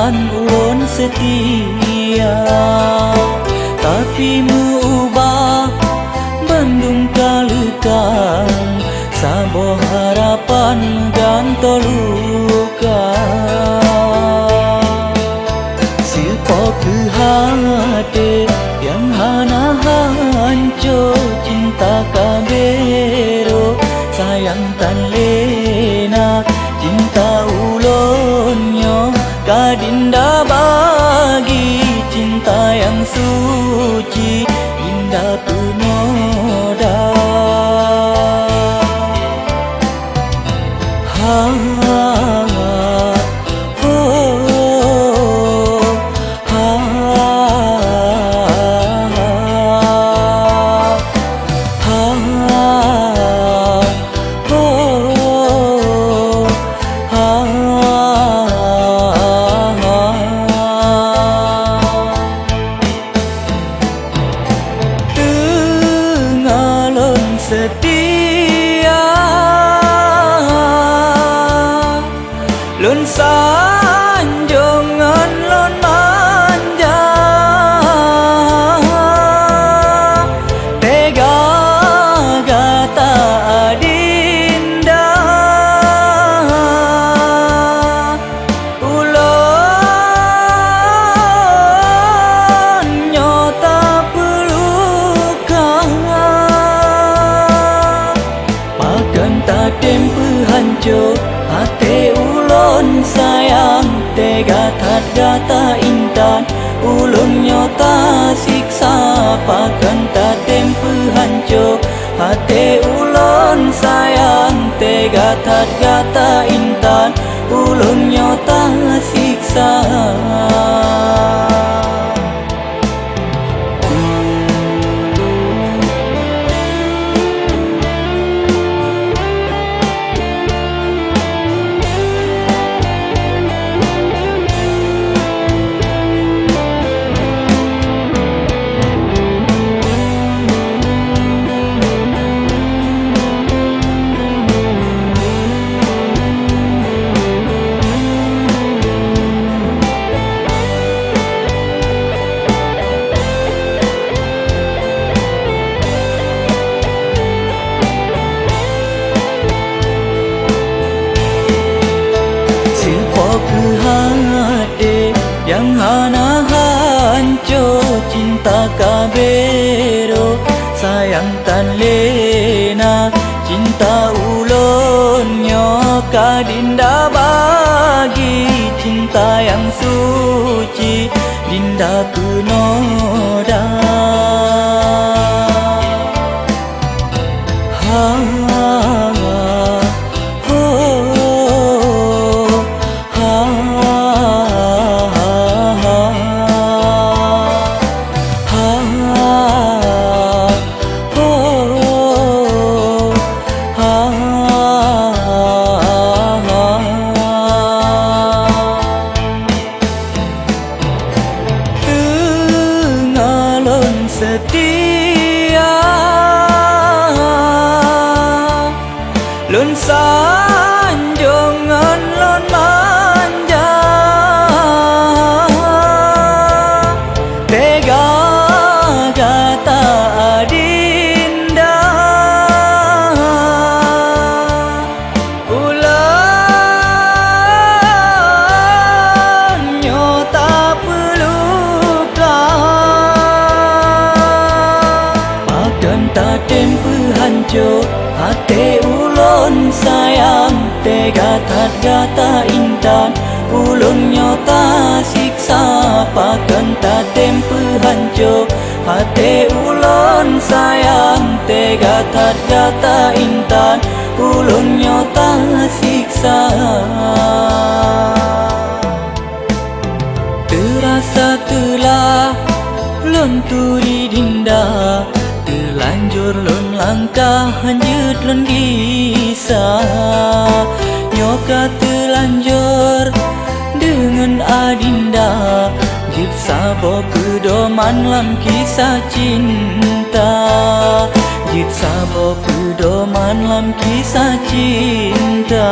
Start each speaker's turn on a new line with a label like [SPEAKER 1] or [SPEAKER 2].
[SPEAKER 1] harapan ulun setia, tapi muubah bandung kalukang sabo harapan ganto luka. Silpo ke hati yang hana hancur, cinta kabero sayang tan lena, cinta ulonyo kadinda bagi, cinta yang suci indah penoda. Setia lun sanjongan lun manja, tega gata adinda ulon nyota pelukan. Tak tempe hancur hati ulun sayang, tega tat gata intan ulun nyota siksa. Pakan tak tempe hancur hati ulun sayang, tega tat gata intan ulun nyota siksa. Yang hana hancur, cinta kabero sayang tan lena, cinta ulonyo kadinda bagi, cinta yang suci dinda penoda. Setia lun sanjongan lun manja, tega gata adinda ulan nyota pelukan. Tak tempe hancur hati ulun sayang, tega tat gata intan ulun nyota siksa. Pakan tak tempe hancur hati ulun sayang, tega tat gata intan ulun nyota siksa. Terasa telah lun turi dinda, lanjur lun langkah hanjut lun gisa. Nyoka telanjur dengan adinda, jip sabo pedoman lam kisah cinta, jip sabo pedoman lam kisah cinta.